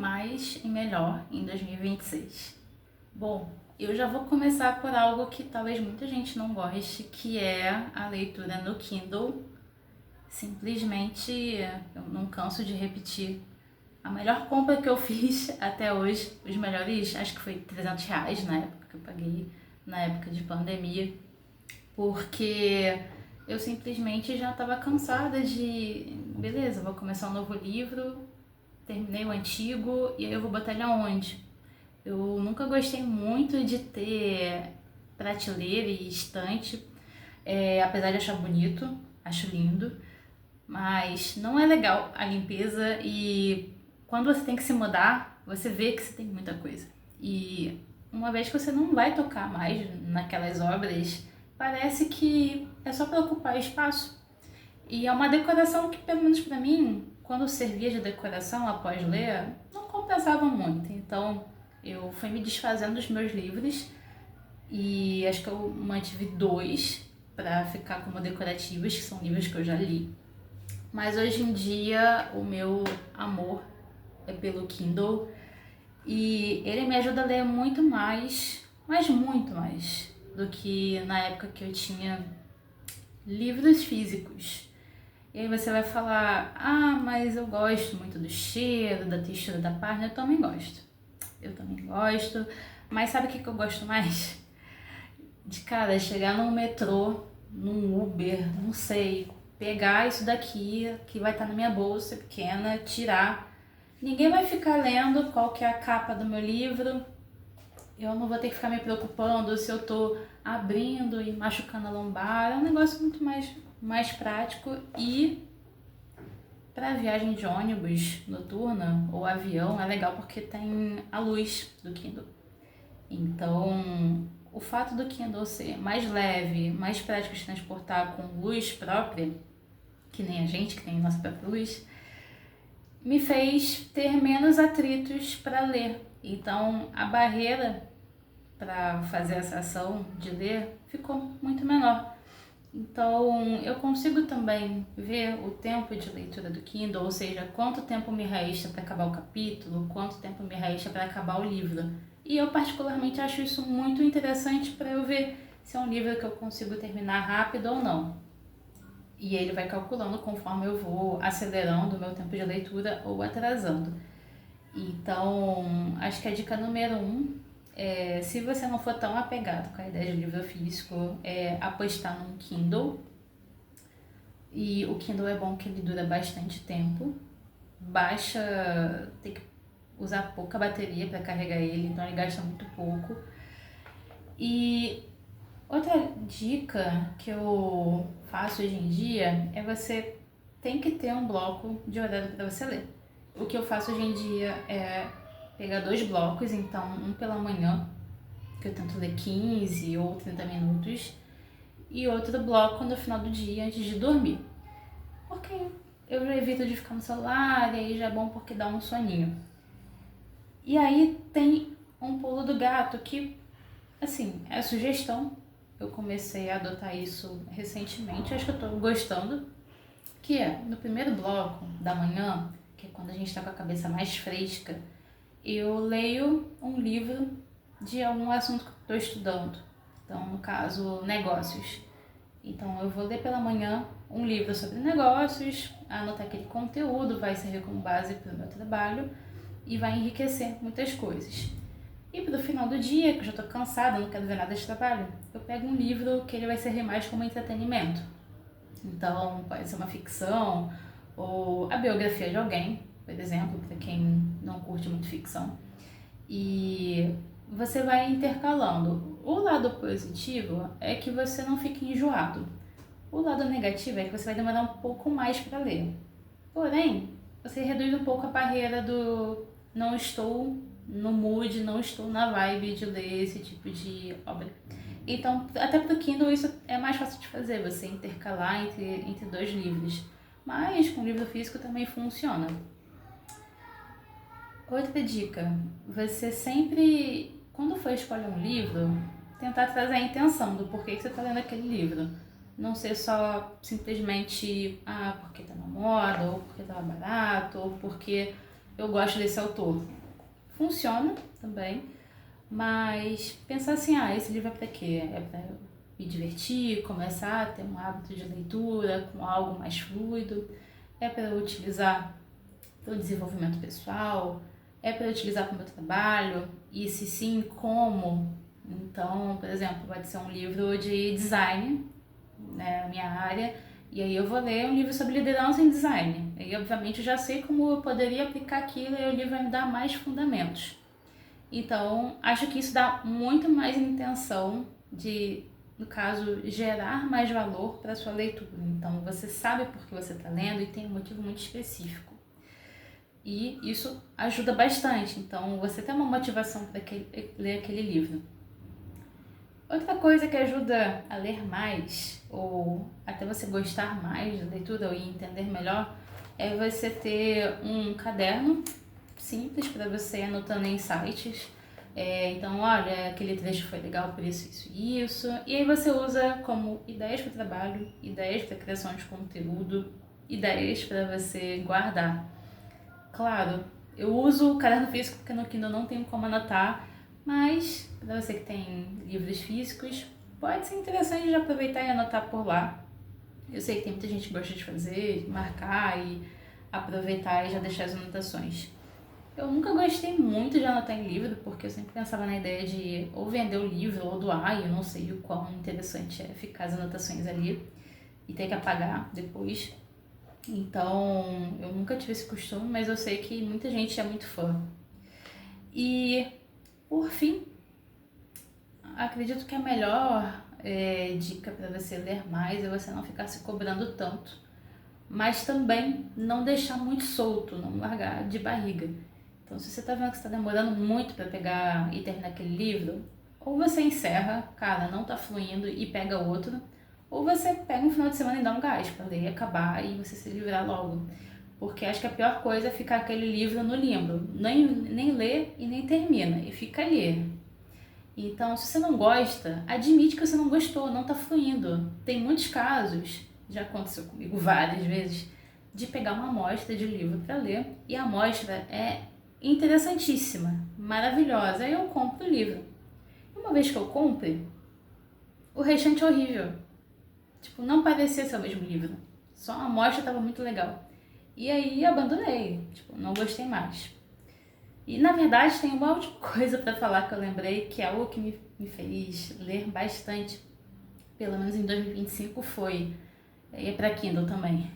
mais e melhor em 2026? Bom, eu já vou começar por algo que talvez muita gente não goste, que é a leitura no Kindle. Simplesmente, eu não canso de repetir. A melhor compra que eu fiz até hoje, os melhores, acho que foi R$ 300 na época que eu paguei, na época de pandemia, porque eu simplesmente já estava cansada de, beleza, vou começar um novo livro, terminei o antigo e aí eu vou botar ele aonde? Eu nunca gostei muito de ter prateleira e estante, apesar de achar bonito, acho lindo, mas não é legal a limpeza e quando você tem que se mudar, você vê que você tem muita coisa. E uma vez que você não vai tocar mais naquelas obras, parece que é só para ocupar espaço. E é uma decoração que, pelo menos para mim, quando servia de decoração após ler, não compensava muito. Então eu fui me desfazendo dos meus livros e acho que eu mantive dois para ficar como decorativos, que são livros que eu já li. Mas hoje em dia o meu amor é pelo Kindle e ele me ajuda a ler muito mais, mas muito mais, do que na época que eu tinha livros físicos. E aí você vai falar, mas eu gosto muito do cheiro, da textura da página. Eu também gosto. Eu também gosto. Mas sabe o que eu gosto mais? De, cara, chegar num metrô, num Uber, não sei, pegar isso daqui, que vai estar na minha bolsa pequena, tirar. Ninguém vai ficar lendo qual que é a capa do meu livro. Eu não vou ter que ficar me preocupando se eu tô abrindo e machucando a lombar. É um negócio muito mais prático. E para viagem de ônibus noturna ou avião é legal porque tem a luz do Kindle. Então, o fato do Kindle ser mais leve, mais prático de transportar com luz própria, que nem a gente que tem a nossa própria luz, me fez ter menos atritos para ler. Então, a barreira para fazer essa ação de ler ficou muito menor. Então, eu consigo também ver o tempo de leitura do Kindle, ou seja, quanto tempo me resta para acabar o capítulo, quanto tempo me resta para acabar o livro. E eu particularmente acho isso muito interessante para eu ver se é um livro que eu consigo terminar rápido ou não. E ele vai calculando conforme eu vou acelerando o meu tempo de leitura ou atrasando. Então, acho que a dica número 1 é, se você não for tão apegado com a ideia de livro físico, é apostar num Kindle. E o Kindle é bom que ele dura bastante tempo. Tem que usar pouca bateria para carregar ele, então ele gasta muito pouco. E outra dica que eu faço hoje em dia é você tem que ter um bloco de horário para você ler. O que eu faço hoje em dia é pegar 2 blocos, então um pela manhã, que eu tento ler 15 ou 30 minutos, e outro bloco no final do dia antes de dormir. Porque eu já evito de ficar no celular e aí já é bom porque dá um soninho. E aí tem um pulo do gato que, assim, é sugestão. Eu comecei a adotar isso recentemente, acho que eu tô gostando. Que é, no primeiro bloco da manhã, que é quando a gente tá com a cabeça mais fresca, eu leio um livro de algum assunto que eu estou estudando. Então, no caso, negócios. Então, eu vou ler pela manhã um livro sobre negócios, anotar aquele conteúdo, vai servir como base para o meu trabalho e vai enriquecer muitas coisas. E para o final do dia, que eu já estou cansada, não quero ver nada de trabalho, eu pego um livro que ele vai servir mais como entretenimento. Então, pode ser uma ficção ou a biografia de alguém, por exemplo, para quem não curte muito ficção. E você vai intercalando. O lado positivo é que você não fica enjoado. O lado negativo é que você vai demorar um pouco mais para ler. Porém, você reduz um pouco a barreira do não estou no mood, não estou na vibe de ler esse tipo de obra. Então, até pro Kindle isso é mais fácil de fazer, você intercalar entre 2 livros. Mas com livro físico também funciona. Outra dica, você sempre, quando for escolher um livro, tentar trazer a intenção do porquê que você está lendo aquele livro. Não ser só simplesmente, porque tá na moda, ou porque tá barato, ou porque eu gosto desse autor. Funciona também, mas pensar assim, esse livro é pra quê? É pra eu me divertir, começar a ter um hábito de leitura com algo mais fluido? É para eu utilizar para o desenvolvimento pessoal? É para eu utilizar para o meu trabalho? E se sim, como? Então, por exemplo, pode ser um livro de design, né, na minha área, e aí eu vou ler um livro sobre liderança em design. E obviamente eu já sei como eu poderia aplicar aquilo e o livro vai me dar mais fundamentos. Então, acho que isso dá muito mais intenção de, no caso, gerar mais valor para a sua leitura. Então, você sabe por que você está lendo e tem um motivo muito específico. E isso ajuda bastante. Então, você tem uma motivação para ler aquele livro. Outra coisa que ajuda a ler mais, ou até você gostar mais da leitura ou entender melhor, é você ter um caderno simples para você ir anotando insights. Então, olha, aquele trecho foi legal por isso e isso. E aí você usa como ideias para o trabalho, ideias para criação de conteúdo, ideias para você guardar. Claro, eu uso o caderno físico porque no Kindle não tenho como anotar, mas para você que tem livros físicos, pode ser interessante de aproveitar e anotar por lá. Eu sei que tem muita gente que gosta de fazer, marcar e aproveitar e já deixar as anotações. Eu nunca gostei muito de anotar em livro, porque eu sempre pensava na ideia de ou vender o livro ou doar, e eu não sei o quão interessante é ficar as anotações ali e ter que apagar depois. Então, eu nunca tive esse costume, mas eu sei que muita gente é muito fã. E, por fim, acredito que a melhor dica para você ler mais é você não ficar se cobrando tanto, mas também não deixar muito solto, não largar de barriga. Então, se você está vendo que está demorando muito para pegar e terminar aquele livro, ou você encerra, cara, não está fluindo e pega outro, ou você pega um final de semana e dá um gás para ler e acabar e você se livrar logo. Porque acho que a pior coisa é ficar aquele livro no limbo. Nem lê e nem termina, e fica ali. Então, se você não gosta, admite que você não gostou, não está fluindo. Tem muitos casos, já aconteceu comigo várias vezes, de pegar uma amostra de livro para ler e a amostra é interessantíssima, maravilhosa. Aí eu compro o livro. E uma vez que eu compre, o restante é horrível. Tipo, não parecia ser o mesmo livro. Só a amostra estava muito legal. E aí abandonei. Tipo, não gostei mais. E na verdade tem uma última coisa para falar que eu lembrei, que é algo que me fez ler bastante, pelo menos em 2025 foi, e é para Kindle também,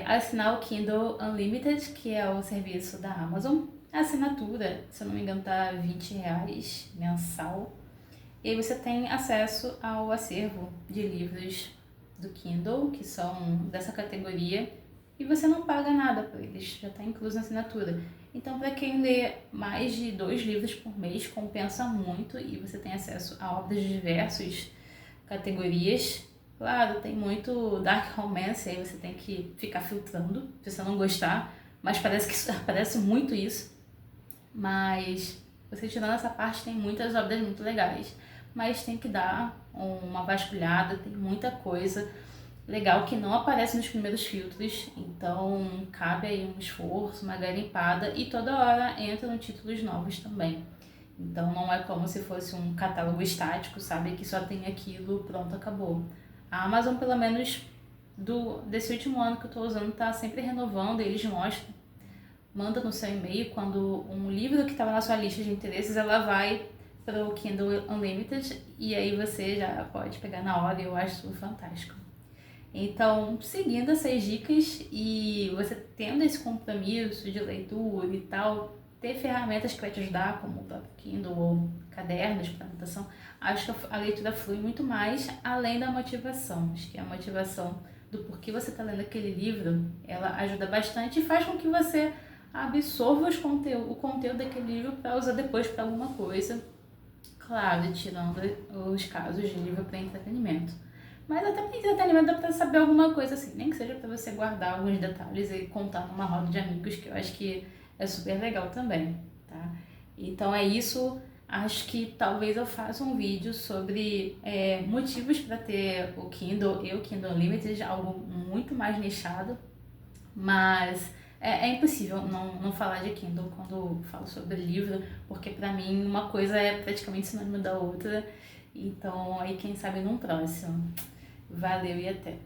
assinar o Kindle Unlimited, que é o serviço da Amazon. A assinatura, se eu não me engano, tá R$ 20 mensal. E aí você tem acesso ao acervo de livros do Kindle, que são dessa categoria, e você não paga nada por eles, já está incluso na assinatura. Então, para quem lê mais de 2 livros por mês, compensa muito e você tem acesso a obras de diversas categorias. Claro, tem muito dark romance, aí você tem que ficar filtrando, se você não gostar, mas parece muito isso. Mas você tirando essa parte, tem muitas obras muito legais. Mas tem que dar uma vasculhada, tem muita coisa legal que não aparece nos primeiros filtros, então cabe aí um esforço, uma garimpada e toda hora entram títulos novos também. Então não é como se fosse um catálogo estático, sabe, que só tem aquilo, pronto, acabou. A Amazon, pelo menos desse último ano que eu estou usando, está sempre renovando, eles mostram, manda no seu e-mail quando um livro que estava na sua lista de interesses, ela vai para o Kindle Unlimited e aí você já pode pegar na hora, eu acho fantástico. Então, seguindo essas dicas e você tendo esse compromisso de leitura e tal, ter ferramentas que vai te ajudar, como o próprio Kindle ou cadernos para anotação, acho que a leitura flui muito mais além da motivação. Acho que a motivação do porquê você está lendo aquele livro, ela ajuda bastante e faz com que você absorva o conteúdo daquele livro para usar depois para alguma coisa. Claro, tirando os casos de livro para entretenimento. Mas até para entretenimento dá para saber alguma coisa assim, nem que seja para você guardar alguns detalhes e contar numa roda de amigos, que eu acho que é super legal também, tá? Então é isso, acho que talvez eu faça um vídeo sobre motivos para ter o Kindle e o Kindle Unlimited, algo muito mais nichado, mas É impossível não falar de Kindle quando falo sobre livro, porque pra mim uma coisa é praticamente sinônimo da outra. Então, aí quem sabe num próximo. Valeu e até.